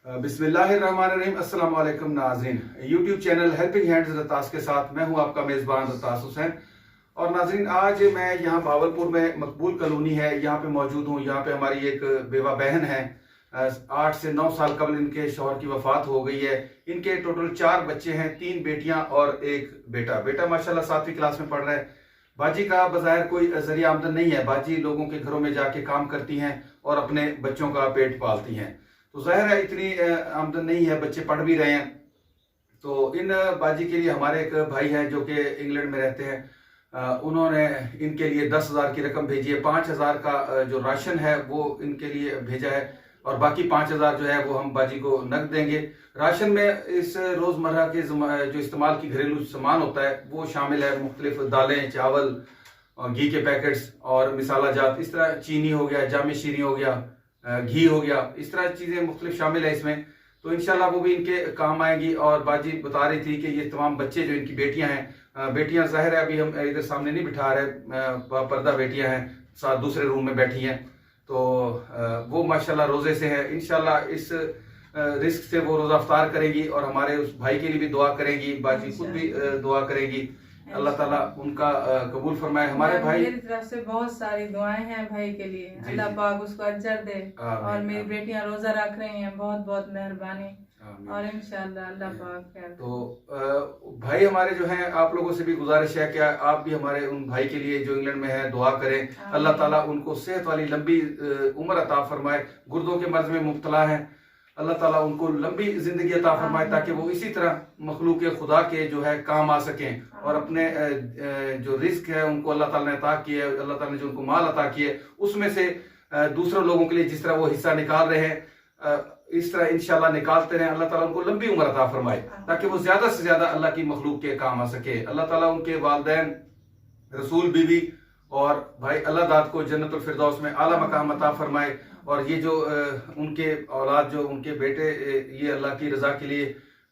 बिस्मिल्लाहिर्रहमानिर्रहीम। अस्सलाम वालेकुम नाज़रीन, यूट्यूब चैनल हेल्पिंग हैंड्स रतास के साथ मैं हूं आपका मेज़बान रतास हुसैन। और नाज़रीन, आज मैं यहाँ भावलपुर में मकबूल कॉलोनी है, यहाँ पे मौजूद हूँ। यहाँ पे हमारी एक बेवा बहन है, 8 से 9 साल कबल इनके शौहर की वफ़ात हो गई है। इनके टोटल 4 बच्चे हैं, 3 बेटियां और 1 बेटा। बेटा माशाल्लाह 7वीं क्लास में पढ़ रहा है। बाजी का बज़ाहिर कोई ज़रिया आमदन नहीं है। बाजी लोगों के घरों में जाके काम करती हैं और अपने बच्चों का पेट पालती हैं, तो ज़ाहिर है इतनी आमदन नहीं है, बच्चे पढ़ भी रहे हैं। तो इन बाजी के लिए हमारे एक भाई हैं जो कि इंग्लैंड में रहते हैं, उन्होंने इनके लिए 10,000 की रकम भेजी है। 5,000 का जो राशन है वो इनके लिए भेजा है और बाकी 5,000 जो है वो हम बाजी को नकद देंगे। राशन में इस रोज़मर्रा के जो इस्तेमाल की घरेलू सामान होता है वो शामिल है, मुख्तलिफ दालें, चावल, घी के पैकेट्स और मिसाला जात, इस तरह चीनी हो गया, जामे शीरी हो गया, घी हो गया, इस तरह चीज़ें मुख्तलिफ शामिल है इसमें। तो इंशाल्लाह वो भी इनके काम आएंगी। और बाजी बता रही थी कि ये तमाम बच्चे जो इनकी बेटियां हैं, बेटियां ज़ाहिर है अभी हम इधर सामने नहीं बिठा रहे, पर्दा बेटियां हैं, साथ दूसरे रूम में बैठी हैं। तो वो माशाल्लाह रोज़े से है। इंशाल्लाह इस रिस्क से वो रोज़ा अफ्तार करेगी और हमारे उस भाई के लिए भी दुआ करेगी। बाजी खुद भी दुआ करेगी, अल्लाह ताला उनका कबूल फरमाए। हमारे भाई, मेरी तरफ से बहुत सारी दुआएं हैं भाई के लिए, अल्लाह पाक उसको अजर दे। और मेरी बेटियां रोजा रख रही हैं, बहुत बहुत मेहरबानी। और इंशाल्लाह अल्लाह पाक। तो भाई हमारे जो हैं, आप लोगों से भी गुजारिश है कि आप भी हमारे उन भाई के लिए जो इंग्लैंड में है दुआ करें। अल्लाह ताला उनको सेहत वाली लंबी उम्र अता फरमाए। गुर्दों के मर्ज में मुब्तला हैं, अल्लाह ताला उनको लंबी जिंदगी अता फरमाए ताकि वो इसी तरह मखलूक खुदा के जो है काम आ सकें और अपने जो रिस्क है उनको अल्लाह ताला ने अता किया है, अल्लाह ताला ने जो उनको माल अता किया है उसमें से दूसरे लोगों के लिए जिस तरह वो हिस्सा निकाल रहे हैं इस तरह इंशाल्लाह निकालते रहें। अल्लाह ताला उनको लंबी उम्र अता फरमाए ताकि वो ज्यादा से ज्यादा अल्लाह की मखलूक के काम आ सके। अल्लाह ताला उनके वालिदैन, रसूल, बीवी और भाई अल्लाह दाद को जन्नतुल फिरदौस में आला मकाम अता फरमाए। और ये जो उनके औलाद, जो उनके बेटे ये अल्लाह की रजा के लिए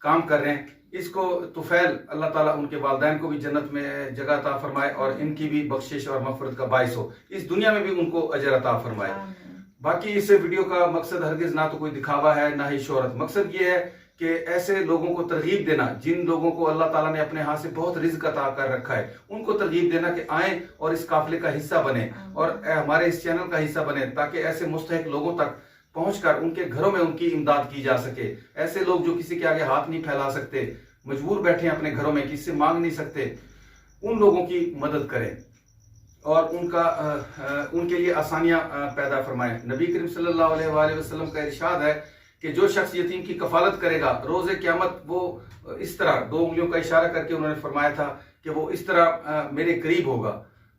काम कर रहे हैं, इसको तुफैल अल्लाह ताला उनके वालिदैन को भी जन्नत में जगह अता फरमाए और इनकी भी बख्शिश और मगफरत का बाइस हो, इस दुनिया में भी उनको अजर अता फरमाए। बाकी इस वीडियो का मकसद हरगिज ना तो कोई दिखावा है ना ही शोहरत। मकसद ये है कि ऐसे लोगों को तरगीब देना जिन लोगों को अल्लाह ताला ने अपने हाथ से बहुत रिज़्क अता कर रखा है, उनको तरगीब देना कि आए और इस काफिले का हिस्सा बने और हमारे इस चैनल का हिस्सा बने, ताकि ऐसे मुस्तहिक लोगों तक पहुंचकर उनके घरों में उनकी इमदाद की जा सके। ऐसे लोग जो किसी के आगे हाथ नहीं फैला सकते, मजबूर बैठे हैं अपने घरों में, किसी से मांग नहीं सकते, उन लोगों की मदद करें और उनके लिए आसानियां पैदा फरमाएं। नबी करीम सल्लल्लाहु अलैहि वसल्लम का इरशाद है कि जो शख्स यतीम की कफालत करेगा रोज़े क़यामत, वो इस तरह 2 उंगलियों का इशारा करके उन्होंने फरमाया था कि वो इस तरह मेरे करीब होगा।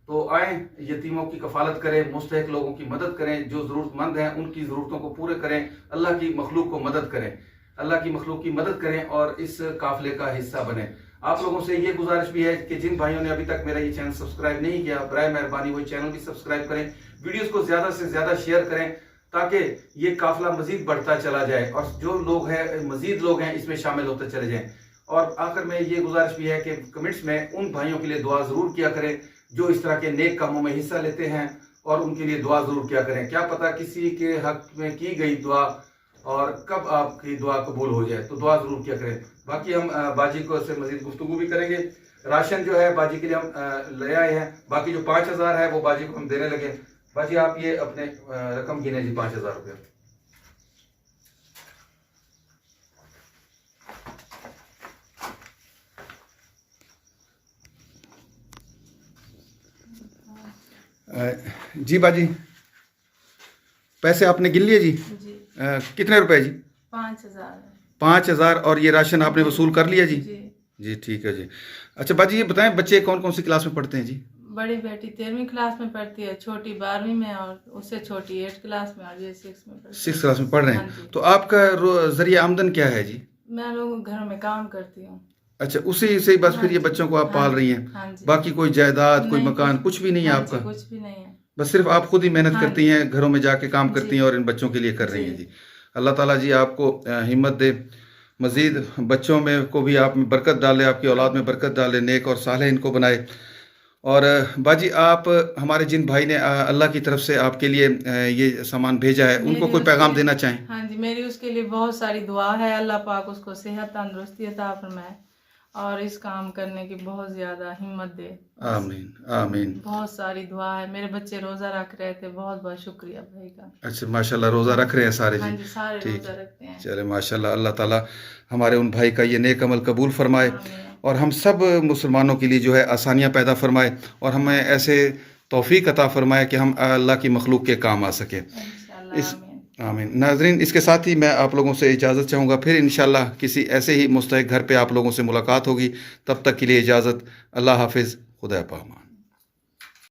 तो आए यतीमों की कफालत करें, मुस्तहिक लोगों की मदद करें, जो ज़रूरतमंद हैं उनकी ज़रूरतों को पूरे करें, अल्लाह की मखलूक को मदद करें, अल्लाह की मखलूक की मदद करें और इस काफिले का हिस्सा बने। आप लोगों से ये गुजारिश भी है कि जिन भाइयों ने अभी तक मेरा ये चैनल सब्सक्राइब नहीं किया, बराए मेहरबानी वो चैनल भी सब्सक्राइब करें, वीडियोस को ज्यादा से ज्यादा शेयर करें ताकि ये काफिला मजीद बढ़ता चला जाए और जो लोग हैं, मजीद लोग हैं, इसमें शामिल होते चले जाएं। और आखिर में ये गुजारिश भी है कि कमेंट्स में उन भाइयों के लिए दुआ जरूर किया करें जो इस तरह के नेक कामों में हिस्सा लेते हैं और उनके लिए दुआ जरूर किया करें। क्या पता किसी के हक में की गई दुआ और कब आपकी दुआ कबूल हो जाए, तो दुआ जरूर किया करें। बाकी हम बाजी को से मजीद गुफ्तगू भी करेंगे। राशन जो है बाजी के लिए हम ले आए हैं, बाकी जो 5,000 है वो बाजी को हम देने लगे। बाजी आप ये अपने रकम गिने जी, 5,000 रुपया। जी बाजी, पैसे आपने गिन लिए जी? कितने रुपए जी? 5,000। 5,000। और ये राशन आपने वसूल कर लिया जी? जी ठीक है जी। अच्छा बाजी, ये बताएं बच्चे कौन कौन सी क्लास में पढ़ते हैं जी? बड़ी बेटी 13वीं क्लास में पढ़ती है, छोटी 12वीं में और उससे छोटी 8th क्लास में और ये 6 में पढ़ती है। 6 क्लास में पढ़ रहे हैं। तो आपका जरिया आमदन क्या है जी? मैं लोगों घरों में काम करती हूँ। अच्छा, उसी से ही बस फिर ये बच्चों को आप पाल रही हैं? बाकी कोई जायदाद, कोई मकान कुछ भी नहीं है आपका? कुछ भी नहीं है, बस सिर्फ आप खुद ही मेहनत करती हैं, घरों में जाके काम करती हैं और इन बच्चों के लिए कर रही हैं जी। अल्लाह ताला जी आपको हिम्मत दे, मज़ीद बच्चों में को भी आप में बरकत डाले, आपकी औलाद में बरकत डाले, नेक और साले इनको बनाए اور باجی آپ ہمارے جن بھائی نے اللہ کی طرف سے آپ کے لیے یہ سامان بھیجا ہے ان کو کوئی پیغام دینا چاہیں؟ ہاں جی، میری اس کے لیے بہت ساری دعا ہے، اللہ پاک اس کو صحت تندرستی عطا فرمائے اور اس کام کرنے کی بہت زیادہ ہمت دے۔ آمین آمین۔ بہت ساری دعا ہے، میرے بچے روزہ رکھ رہے تھے، بہت بہت شکریہ بھائی کا۔ اچھا ماشاءاللہ روزہ رکھ رہے ہیں سارے؟ ہاں جی جی، سارے ٹھیک روزہ رکھتے ہیں۔ چلے ماشاءاللہ، اللہ تعالیٰ ہمارے ان بھائی کا یہ نیک عمل قبول فرمائے اور ہم سب مسلمانوں کے لیے جو ہے آسانیاں پیدا فرمائے اور ہمیں ایسے توفیق عطا فرمائے کہ ہم اللہ کی مخلوق کے کام آ سکیں۔ آمین۔ ناظرین، اس کے ساتھ ہی میں آپ لوگوں سے اجازت چاہوں گا، پھر انشاءاللہ کسی ایسے ہی مستحق گھر پہ آپ لوگوں سے ملاقات ہوگی، تب تک کے لیے اجازت، اللہ حافظ، خدا پامان۔